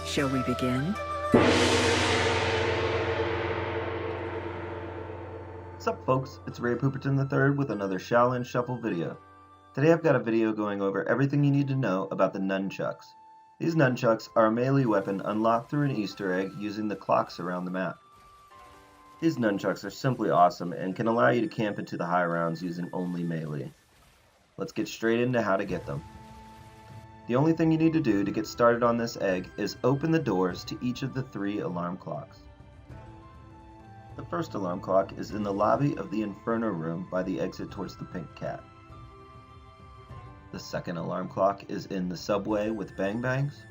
Shall we begin? What's up, folks? It's Ray Pooperton III with another Shaolin Shuffle video. Today I've got a video going over everything you need to know about the nunchucks. These nunchucks are a melee weapon unlocked through an Easter egg using the clocks around the map. These nunchucks are simply awesome and can allow you to camp into the high rounds using only melee. Let's get straight into how to get them. The only thing you need to do to get started on this egg is open the doors to each of the 3 alarm clocks. The first alarm clock is in the lobby of the Inferno room by the exit towards the pink cat. The second alarm clock is in the subway with Bang Bangs.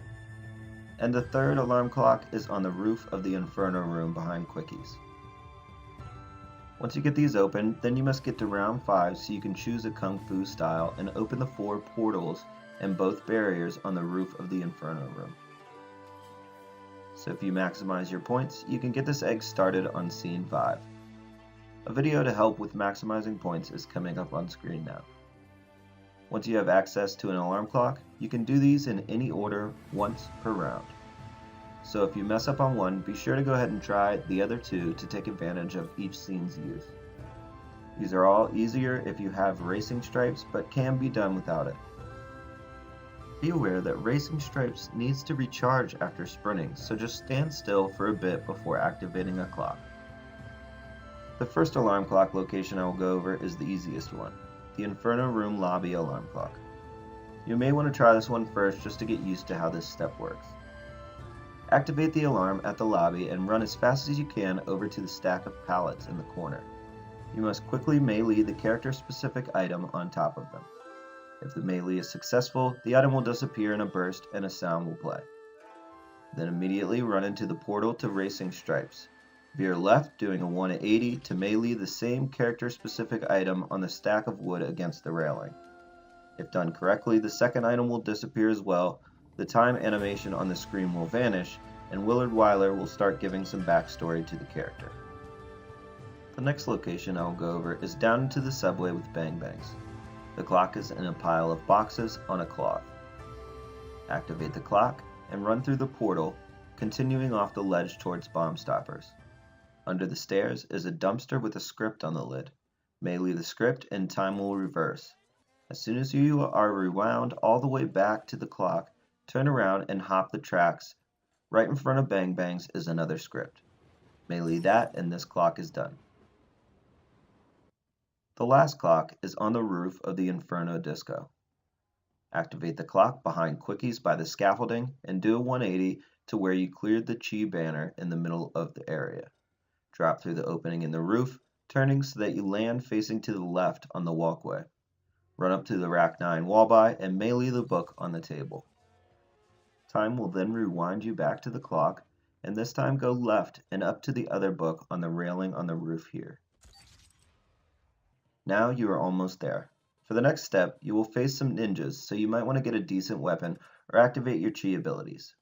And the third alarm clock is on the roof of the Inferno room behind Quickies. Once you get these open, then you must get to round 5 so you can choose a Kung Fu style and open the 4 portals and both barriers on the roof of the Inferno room. So if you maximize your points, you can get this egg started on scene 5. A video to help with maximizing points is coming up on screen now. Once you have access to an alarm clock, you can do these in any order once per round. So if you mess up on one, be sure to go ahead and try the other 2 to take advantage of each scene's use. These are all easier if you have racing stripes, but can be done without it. Be aware that Racing Stripes needs to recharge after sprinting, so just stand still for a bit before activating a clock. The first alarm clock location I will go over is the easiest one, the Inferno Room Lobby Alarm Clock. You may want to try this one first just to get used to how this step works. Activate the alarm at the lobby and run as fast as you can over to the stack of pallets in the corner. You must quickly melee the character-specific item on top of them. If the melee is successful, the item will disappear in a burst and a sound will play. Then immediately run into the portal to Racing Stripes. Veer left, doing a 180 to melee the same character-specific item on the stack of wood against the railing. If done correctly, the second item will disappear as well, the time animation on the screen will vanish, and Willard Wyler will start giving some backstory to the character. The next location I will go over is down into the subway with Bang Bangs. The clock is in a pile of boxes on a cloth. Activate the clock and run through the portal, continuing off the ledge towards bomb stoppers. Under the stairs is a dumpster with a script on the lid. Melee the script and time will reverse. As soon as you are rewound all the way back to the clock, turn around and hop the tracks. Right in front of Bang Bangs is another script. Melee that and this clock is done. The last clock is on the roof of the Inferno Disco. Activate the clock behind Quickies by the scaffolding and do a 180 to where you cleared the Chi banner in the middle of the area. Drop through the opening in the roof, turning so that you land facing to the left on the walkway. Run up to the Rack 9 wall by and melee the book on the table. Time will then rewind you back to the clock, and this time go left and up to the other book on the railing on the roof here. Now you are almost there. For the next step, you will face some ninjas, so you might want to get a decent weapon or activate your chi abilities.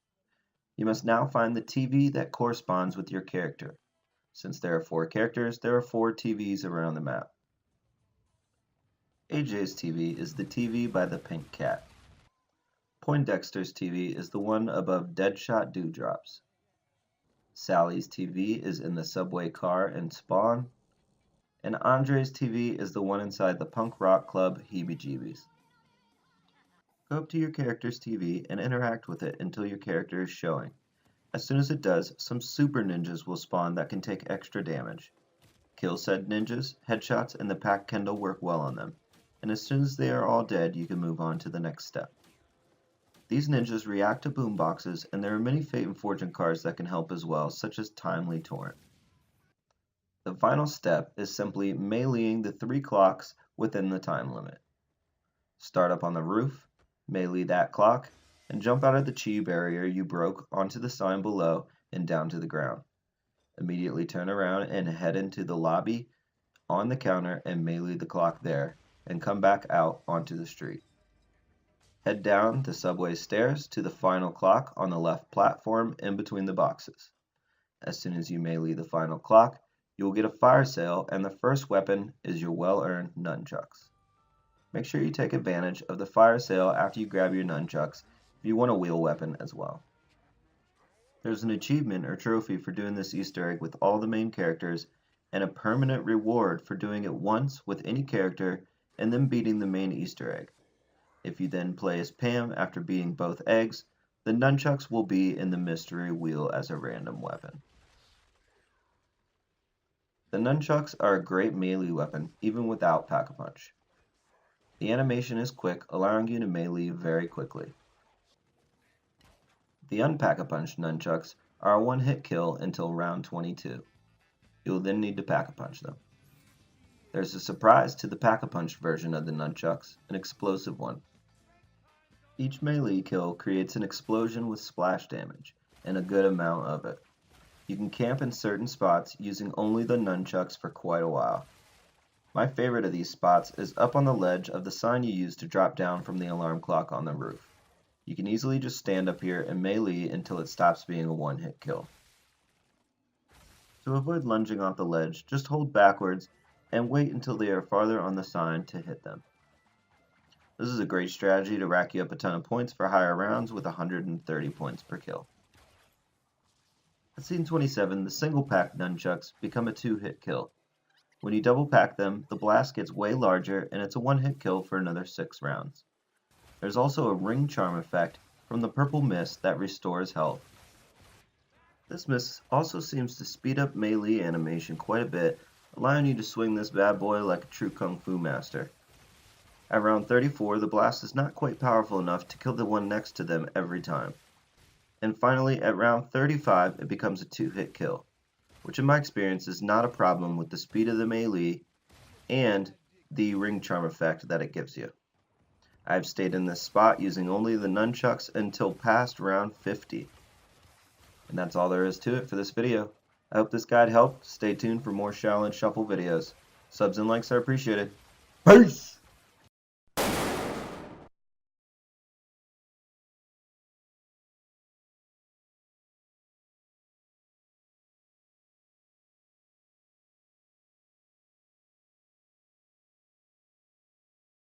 You must now find the TV that corresponds with your character. Since there are 4 characters, there are 4 TVs around the map. AJ's TV is the TV by the pink cat. Poindexter's TV is the one above Deadshot Dewdrops. Sally's TV is in the subway car and Spawn. And Andre's TV is the one inside the punk rock club Heebie-Jeebies. Go up to your character's TV and interact with it until your character is showing. As soon as it does, some super ninjas will spawn that can take extra damage. Kill said ninjas, headshots, and the Pack Kendall work well on them, and as soon as they are all dead, you can move on to the next step. These ninjas react to boomboxes, and there are many Fate and Fortune cards that can help as well, such as Timely Torrent. The final step is simply meleeing the 3 clocks within the time limit. Start up on the roof, melee that clock, and jump out of the chi barrier you broke onto the sign below and down to the ground. Immediately turn around and head into the lobby on the counter and melee the clock there, and come back out onto the street. Head down the subway stairs to the final clock on the left platform in between the boxes. As soon as you melee the final clock, you will get a fire sale, and the first weapon is your well-earned nunchucks. Make sure you take advantage of the fire sale after you grab your nunchucks if you want a wheel weapon as well. There's an achievement or trophy for doing this Easter egg with all the main characters, and a permanent reward for doing it once with any character and then beating the main Easter egg. If you then play as Pam after beating both eggs, the nunchucks will be in the mystery wheel as a random weapon. The nunchucks are a great melee weapon even without Pack-a-Punch. The animation is quick, allowing you to melee very quickly. The unpack-a-punch nunchucks are a one-hit kill until round 22. You will then need to pack-a-punch them. There's a surprise to the pack-a-punch version of the nunchucks, an explosive one. Each melee kill creates an explosion with splash damage, and a good amount of it. You can camp in certain spots using only the nunchucks for quite a while. My favorite of these spots is up on the ledge of the sign you use to drop down from the alarm clock on the roof. You can easily just stand up here and melee until it stops being a one-hit kill. To avoid lunging off the ledge, just hold backwards and wait until they are farther on the sign to hit them. This is a great strategy to rack you up a ton of points for higher rounds with 130 points per kill. At scene 27, the single pack nunchucks become a two-hit kill. When you double pack them, the blast gets way larger and it's a one-hit kill for another 6 rounds. There's also a ring charm effect from the purple mist that restores health. This mist also seems to speed up melee animation quite a bit, allowing you to swing this bad boy like a true kung fu master. At round 34, the blast is not quite powerful enough to kill the one next to them every time. And finally, at round 35, it becomes a two-hit kill, which in my experience is not a problem with the speed of the melee and the ring charm effect that it gives you. I've stayed in this spot using only the nunchucks until past round 50. And that's all there is to it for this video. I hope this guide helped. Stay tuned for more Shaolin Shuffle videos. Subs and likes are appreciated. Peace!